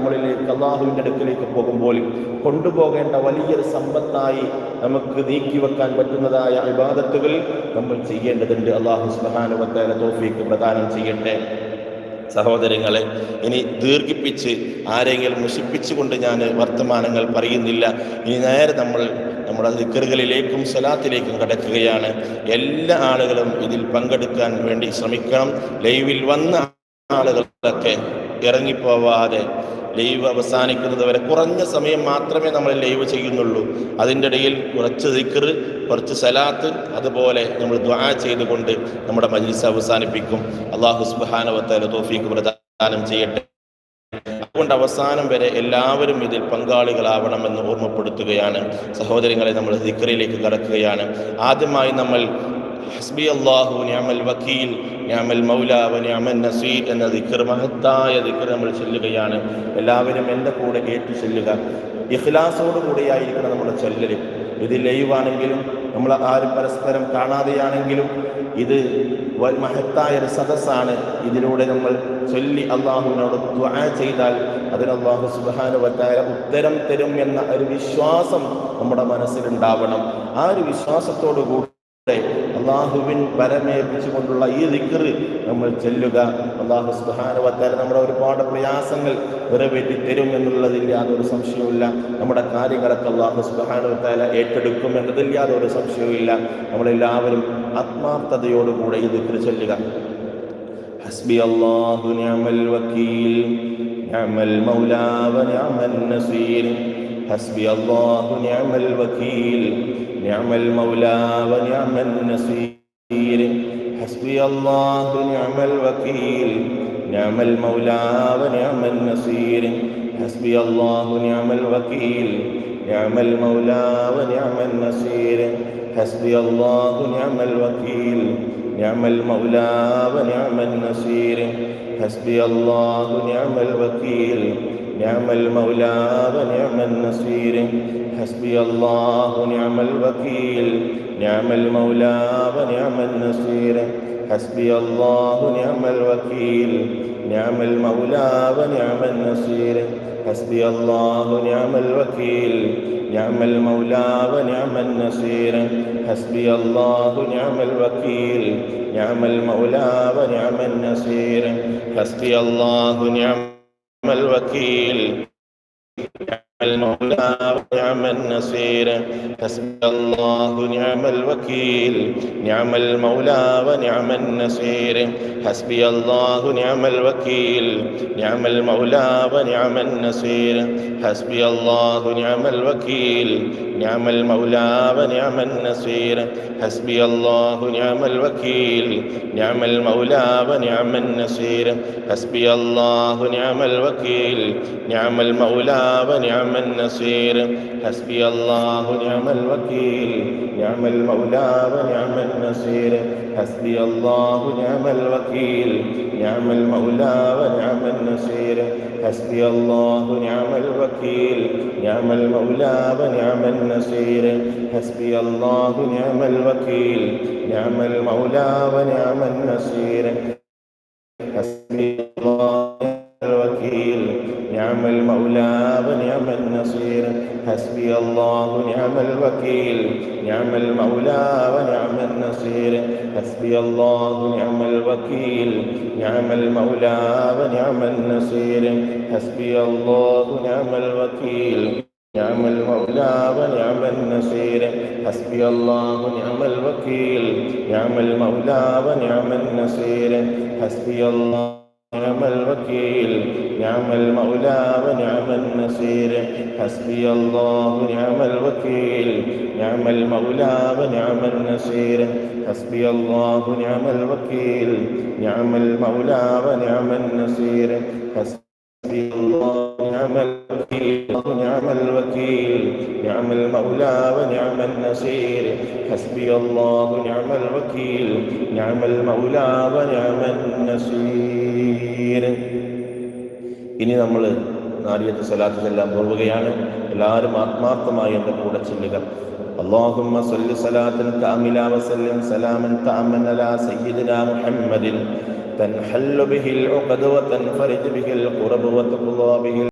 നമ്മളിലേക്ക് അള്ളാഹുവിൻ്റെ അടുക്കിലേക്ക് പോകുമ്പോൾ കൊണ്ടുപോകേണ്ട വലിയൊരു സമ്പത്തായി നമുക്ക് നീക്കിവെക്കാൻ പറ്റുന്നതായ ഇബാദത്തുകൾ നമ്മൾ ചെയ്യേണ്ടതുണ്ട്. അള്ളാഹു സുബ്ഹാനഹു വ തആല തൗഫീഖ് പ്രദാനം ചെയ്യട്ടെ. സഹോദരങ്ങളെ, ഇനി ദീർഘിപ്പിച്ച് ആരെങ്കിലും മുഷിപ്പിച്ചുകൊണ്ട് ഞാൻ വർത്തമാനങ്ങൾ പറയുന്നില്ല. ഇനി നേരെ നമ്മുടെ ദിക്റുകളിലേക്കും സ്വലാത്തിലേക്കും കടക്കുകയാണ്. എല്ലാ ആളുകളും ഇതിൽ പങ്കെടുക്കാൻ വേണ്ടി ശ്രമിക്കണം. ലൈവിൽ വന്ന ആളുകളൊക്കെ ഇറങ്ങിപ്പോവാതെ ലൈവ് അവസാനിക്കുന്നത് വരെ കുറഞ്ഞ സമയം മാത്രമേ നമ്മൾ ലൈവ് ചെയ്യുന്നുള്ളൂ. അതിൻ്റെ ഇടയിൽ കുറച്ച് ദിക്ർ, കുറച്ച് സലാത്ത്, അതുപോലെ നമ്മൾ ദുആ ചെയ്തുകൊണ്ട് നമ്മുടെ മജ്ലിസ് അവസാനിപ്പിക്കും. അല്ലാഹു സുബ്ഹാനഹു വ തആല തൗഫീഖ് പ്രദാനം ചെയ്യട്ടെ. അതുകൊണ്ട് അവസാനം വരെ എല്ലാവരും ഇതിൽ പങ്കാളികളാവണമെന്ന് ഓർമ്മപ്പെടുത്തുകയാണ്. സഹോദരങ്ങളെ, നമ്മൾ ദിക്റിലേക്ക് കടക്കുകയാണ്. ആദ്യമായി നമ്മൾ ഹസ്ബി അല്ലാഹു നിഅമൽ വക്കീൽ നിഅമൽ മൗല വ നിഅമൻ നസീർ എന്ന ദിക്ർ, മഹത്തായ ദിക്ർ നമ്മൾ ചൊല്ലുകയാണ്. എല്ലാവരും എൻ്റെ കൂടെ ഏറ്റു ചൊല്ലുക. ഇഖ്ലാസോടുകൂടിയായിരിക്കണം നമ്മുടെ ചൊല്ലൽ. ഇത് ലൈവാണെങ്കിലും നമ്മൾ ആരും പരസ്പരം കാണാതെയാണെങ്കിലും ഇത് മഹത്തായ ഒരു സദസ്സാണ്. ഇതിലൂടെ നമ്മൾ ചൊല്ലി അള്ളാഹുവിനോട് ദുആ ചെയ്താൽ അതിന് അല്ലാഹു സുബ്ഹാനഹു വ തആല ഉത്തരം തരും എന്ന ഒരു വിശ്വാസം നമ്മുടെ മനസ്സിലുണ്ടാവണം. ആ ഒരു വിശ്വാസത്തോടു കൂടി അള്ളാഹുവിൻ പരമേൽപ്പിച്ചുകൊണ്ടുള്ള ഈ ദിക്ർ നമ്മൾ ചൊല്ലുക. അല്ലാഹു സുബ്ഹാനഹു വ തആല നമ്മുടെ ഒരുപാട് പ്രയാസങ്ങൾ നിറവേറ്റി തരും എന്നുള്ളതിൽ യാതൊരു സംശയവുമില്ല. നമ്മുടെ കാര്യങ്ങളൊക്കെ അല്ലാഹു സുബ്ഹാനഹു വ തആല ഏറ്റെടുക്കും എന്നതിൽ യാതൊരു സംശയവുമില്ല. നമ്മളെല്ലാവരും ആത്മാർത്ഥതയോടുകൂടെ ഈ ദിക്ർ ചൊല്ലുക. ഹസ്ബി അല്ലാഹു നിഅമൽ വക്കീൽ നിഅമൽ മൗലാ വ നിഅമൻ നസീർ. ഹസ്ബി അല്ലാഹു നിഅമൽ വക്കീൽ നിഅമൽ മൗലാ വ നിഅമൻ നസീർ. ഹസ്ബി അല്ലാഹു നിഅമൽ വക്കീൽ നിഅമൽ മൗലാ വ നിഅമൻ നസീർ. ഹസ്ബി അല്ലാഹു നിഅമൽ വക്കീൽ നിഅമൽ മൗലാ വ നിഅമൻ നസീർ. ഹസ്ബി അല്ലാഹു നിഅമൽ വക്കീൽ നിഅമൽ മൗലാ വ നിഅമൻ നസീർ. ഹസ്ബി അല്ലാഹു നിഅമൽ വക്കീൽ നിഅമൽ മൗലാ വ നിഅമൻ നസീർ. ഹസ്ബി അല്ലാഹു നിഅമൽ വക്കീൽ നിഅമൽ മൗലാ വ നിഅമൻ നസീർ. ഹസ്ബി അല്ലാഹു നിഅമൽ വക്കീൽ നിഅമൽ മൗലാ വ നിഅമൻ നസീർ. ഹസ്ബി അല്ലാഹു നിഅമൽ വക്കീൽ നിഅമൽ മൗലാ വ നിഅമൻ നസീർ. ഹസ്ബി അല്ലാഹു നിഅമൽ വക്കീൽ നിഅമൽ മൗലാ വ നിഅമൻ നസീർ. ഹസ്ബി അല്ലാഹു നിഅമൽ വക്കീൽ المولى ونعم النصير. حسبي الله نعم الوكيل نعم المولى ونعم النصير. حسبي الله نعم الوكيل نعم المولى ونعم النصير. حسبي الله نعم الوكيل نعم المولى ونعم النصير. حسبي الله نعم الوكيل نعم المولى ونعم النصير. حسبي الله نعم الوكيل نعم المولى ونعم النصير. حسبي الله نعم الوكيل نعم المولى ونعم النصير. حسبي الله نعم الوكيل نعم المولى ونعم النصير. حسبي الله نعم الوكيل نعم المولى ونعم النصير. حسبي الله نعم الوكيل نعم المولى ونعم النصير. حسبي الله الوكيل نعم المولى ونعم النصير. حسبي الله نعم الوكيل نعم المولى ونعم النصير. حسبي الله نعم الوكيل نعم المولى ونعم النصير. حسبي الله نعم الوكيل نعم المولى ونعم النصير. حسبي الله نعم الوكيل نعم المولى ونعم النصير. حسبي الله نعم الوكيل نعم المولى ونعم النصير. حسبي الله نعم الوكيل نعم المولى ونعم النصير. حسبي الله نعم الوكيل نعم المولى ونعم النصير. حسبي الله نعم الوكيل نعم الوكيل نعم المولى ونعم النصير. حسبي الله نعم الوكيل نعم المولى ونعم النصير. ഇനി നമ്മൾ നാരിയത്ത് സ്വലാത്ത് ചെല്ലാൻ പോവുകയാണ്. എല്ലാവരും ആത്മാർത്ഥമായി എൻ്റെ കൂടെ ചൊല്ലുക. اللهم صل صلاة كاملة وسلم سلاما تاما على سيدنا محمد تنحل به العقد وتنفرج به الكرب وتقضى به